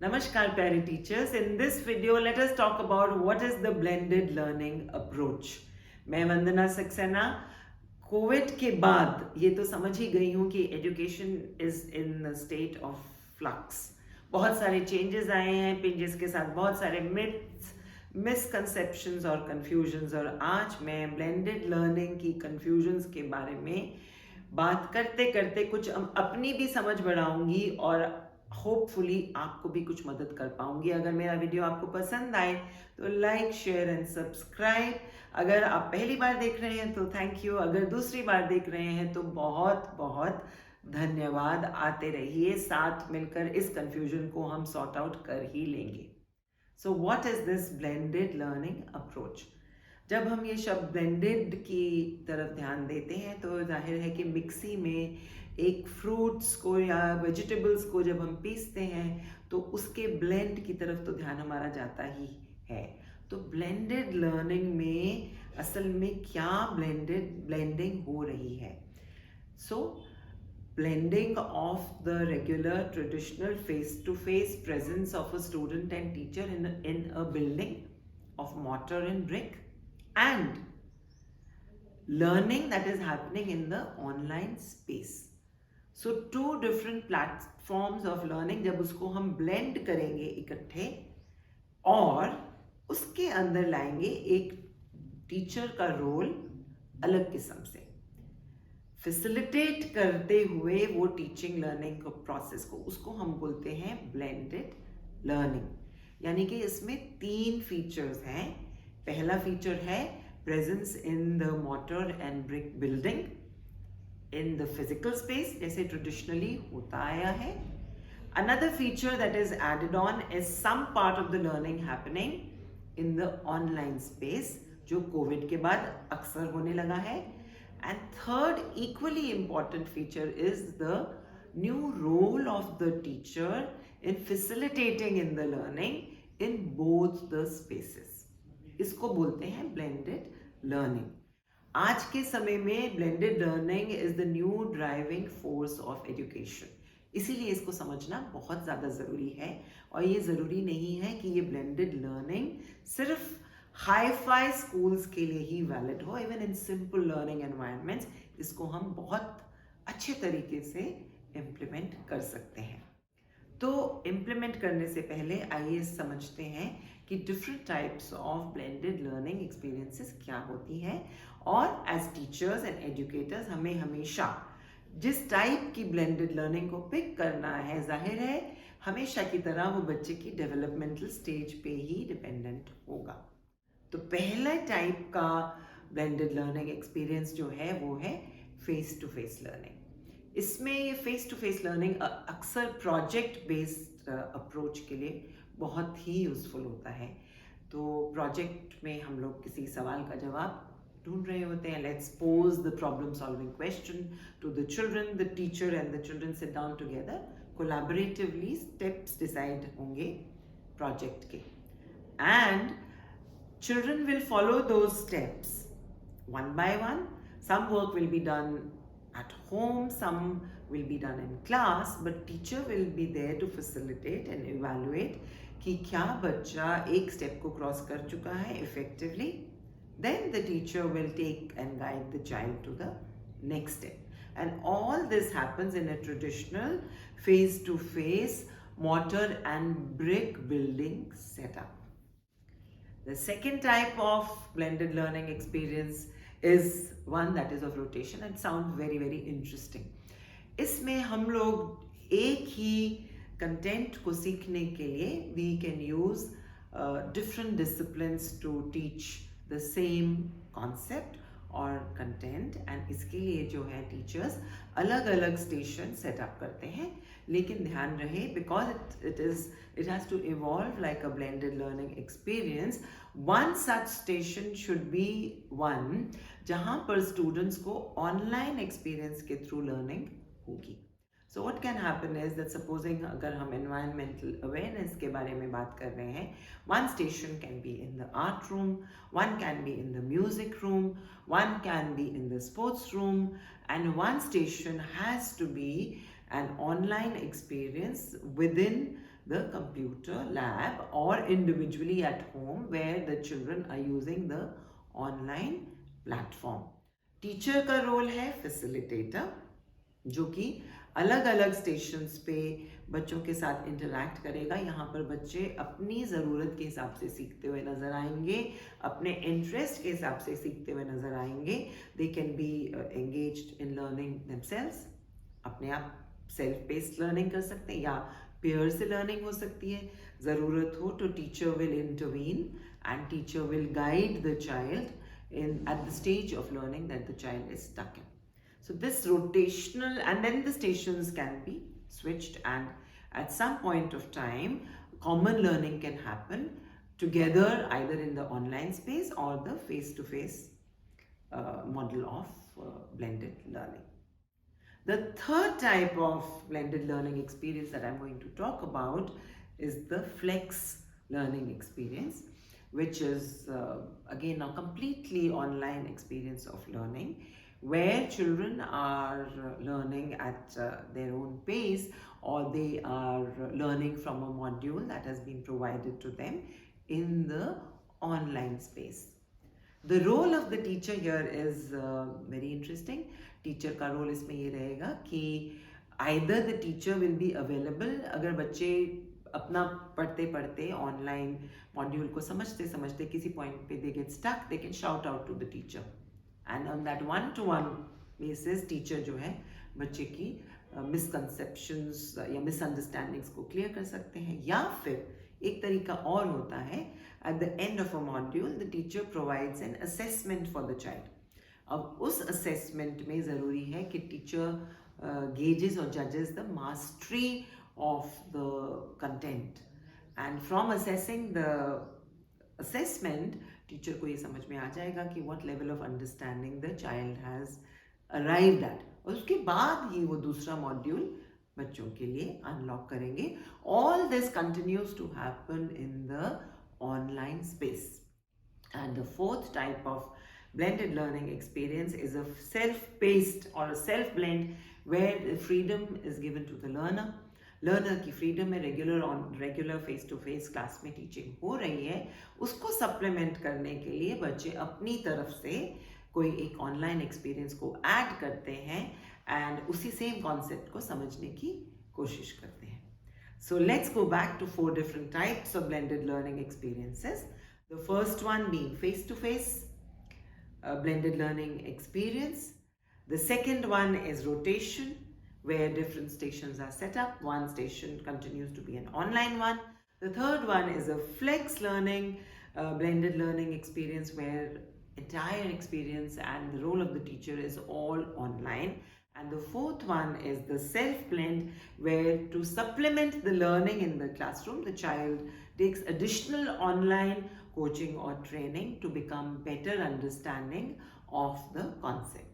Namaskar, प्यारे teachers. In this video, let us talk about what is the blended learning approach. मैं वंदना Saxena Covid के बाद ये तो समझ ही गई हूँ कि education is in state of flux. बहुत सारे चेंजेस आए हैं, चेंजेस के साथ बहुत सारे मिथ्स, मिसकंसेप्शंस और कंफ्यूजन्स, और आज मैं ब्लेंडेड लर्निंग की कंफ्यूजन्स के बारे में बात करते करते कुछ अपनी भी समझ बढ़ाऊंगी और होपफुली आपको भी कुछ मदद कर पाऊंगी. अगर मेरा वीडियो आपको पसंद आए तो लाइक, शेयर एंड सब्सक्राइब. अगर आप पहली बार देख रहे हैं तो थैंक यू. अगर दूसरी बार देख रहे हैं तो बहुत बहुत धन्यवाद. आते रहिए, साथ मिलकर इस कंफ्यूजन को हम सॉर्ट आउट कर ही लेंगे. So what is this blended learning approach? जब हम ये शब्द ब्लेंडेड की तरफ ध्यान देते हैं तो जाहिर है कि मिक्सी में एक फ्रूट्स को या वेजिटेबल्स को जब हम पीसते हैं तो उसके ब्लेंड की तरफ तो ध्यान हमारा जाता ही है. तो ब्लेंडेड लर्निंग में असल में क्या ब्लेंडिंग हो रही है? सो blending of the regular traditional face-to-face presence of a student and teacher in a building of mortar and brick, and learning that is happening in the online space. So two different platforms of learning, जब उसको हम blend करेंगे इकट्ठे और उसके अंदर लाएंगे एक टीचर का रोल अलग किस्म से फैसिलिटेट करते हुए वो टीचिंग लर्निंग प्रोसेस को, उसको हम बोलते हैं ब्लेंडेड लर्निंग. यानी कि इसमें 3 फीचर्स हैं. पहला फीचर है presence in the mortar and brick building in the physical space, जैसे ट्रेडिशनली होता आया है. Another feature that is added on is some part of the learning happening in the online space, जो Covid के बाद अक्सर होने लगा है. And third, equally important feature is the new role of the teacher in facilitating in the learning in both the spaces. इसको बोलते हैं blended learning. आज के समय में blended learning is the new driving force of education. इसीलिए इसको समझना बहुत ज़्यादा ज़रूरी है. और ये ज़रूरी नहीं है कि ये blended learning सिर्फ हाई-फाई स्कूल्स के लिए ही वैलिड हो. Even in simple learning environments इसको हम बहुत अच्छे तरीके से इम्प्लीमेंट कर सकते हैं. तो इम्प्लीमेंट करने से पहले आइए समझते हैं कि different types of blended learning experiences क्या होती हैं. और एज टीचर्स एंड एजुकेटर्स हमें हमेशा जिस टाइप की ब्लेंडेड लर्निंग को पिक करना है, जाहिर है हमेशा की तरह वो बच्चे की डेवलपमेंटल स्टेज पे ही डिपेंडेंट होगा. तो पहला टाइप का ब्लेंडेड लर्निंग एक्सपीरियंस जो है वो है फेस टू फेस लर्निंग. इसमें ये फेस टू फेस लर्निंग अक्सर प्रोजेक्ट बेस्ड अप्रोच के लिए बहुत ही यूज़फुल होता है. तो प्रोजेक्ट में हम लोग किसी सवाल का जवाब ढूंढ रहे होते हैं. Let's pose the problem solving question to the children. The teacher and the children sit down together. Collaboratively steps decide होंगे प्रोजेक्ट के, एंड children will follow those steps one by one. Some work will be done at home, some will be done in class, but teacher will be there to facilitate and evaluate कि क्या बच्चा एक step को cross कर चुका है effectively. Then the teacher will take and guide the child to the next step. And all this happens in a traditional face-to-face mortar and brick building setup. The second type of blended learning experience is one that is of rotation and sounds very very interesting. इसमें हम लोग एक ही content को सीखने के लिए we can use different disciplines to teach the same concept और content, and इसके लिए जो है टीचर्स अलग अलग स्टेशन सेटअप करते हैं. लेकिन ध्यान रहे, because it has to evolve like a blended learning experience, one such station should be one जहाँ पर स्टूडेंट्स को ऑनलाइन एक्सपीरियंस के थ्रू लर्निंग होगी. So what can happen is that supposing अगर हम environmental awareness के बारे में बात कर रहे हैं, one station can be in the art room, one can be in the music room, one can be in the sports room, and one station has to be an online experience within the computer lab or individually at home where the children are using the online platform. Teacher का role है facilitator, जो कि अलग अलग stations पे बच्चों के साथ इंटरैक्ट करेगा। यहाँ पर बच्चे अपनी ज़रूरत के हिसाब से सीखते हुए नज़र आएंगे, अपने इंटरेस्ट के हिसाब से सीखते हुए नज़र आएंगे। They can be engaged in learning themselves, अपने आप सेल्फ बेस्ड लर्निंग कर सकते हैं या पेयर से लर्निंग हो सकती है। ज़रूरत हो तो teacher will intervene and teacher will guide the child at the stage of learning that the child is stuck in. So this rotational, and then the stations can be switched, and at some point of time common learning can happen together either in the online space or the face-to-face model of blended learning. The third type of blended learning experience that I'm going to talk about is the flex learning experience, which is again a completely online experience of learning where children are learning at their own pace, or they are learning from a module that has been provided to them in the online space. The role of the teacher here is very interesting. Teacher का role इसमें ये रहेगा कि either the teacher will be available, अगर बच्चे अपना पढ़ते पढ़ते ऑनलाइन मॉड्यूल को समझते समझते किसी पॉइंट पे they get stuck, they can shout out to the teacher, and on that one to one basis teacher जो है बच्चे की मिसकंसेप्शंस या मिसअंडरस्टैंडिंग्स को क्लियर कर सकते हैं। या फिर एक तरीका और होता है, at the end of a module the teacher provides an assessment for the child. अब उस असेसमेंट में ज़रूरी है कि टीचर गेजेस और जजेस the mastery of the content, and from assessing the assessment teacher को ये समझ में आ जाएगा कि what level of understanding the child has arrived at, और उसके बाद ही वो दूसरा मॉड्यूल बच्चों के लिए अनलॉक करेंगे। All this continues to happen in the online space. And the fourth type of blended learning experience is a self-paced or a self-blend where the freedom is given to the learner की freedom में regular face to face class में teaching हो रही है, उसको supplement करने के लिए बच्चे अपनी तरफ से कोई एक ऑनलाइन एक्सपीरियंस को ऐड करते हैं एंड उसी सेम कॉन्सेप्ट को समझने की कोशिश करते हैं। So let's go back to 4 different types of blended learning experiences. The first one being face to face blended learning experience. The second one is rotation, where different stations are set up. One station continues to be an online one. The third one is a flex learning, blended learning experience where entire experience and the role of the teacher is all online. And the fourth one is the self-blend, where to supplement the learning in the classroom, the child takes additional online coaching or training to become better understanding of the concept.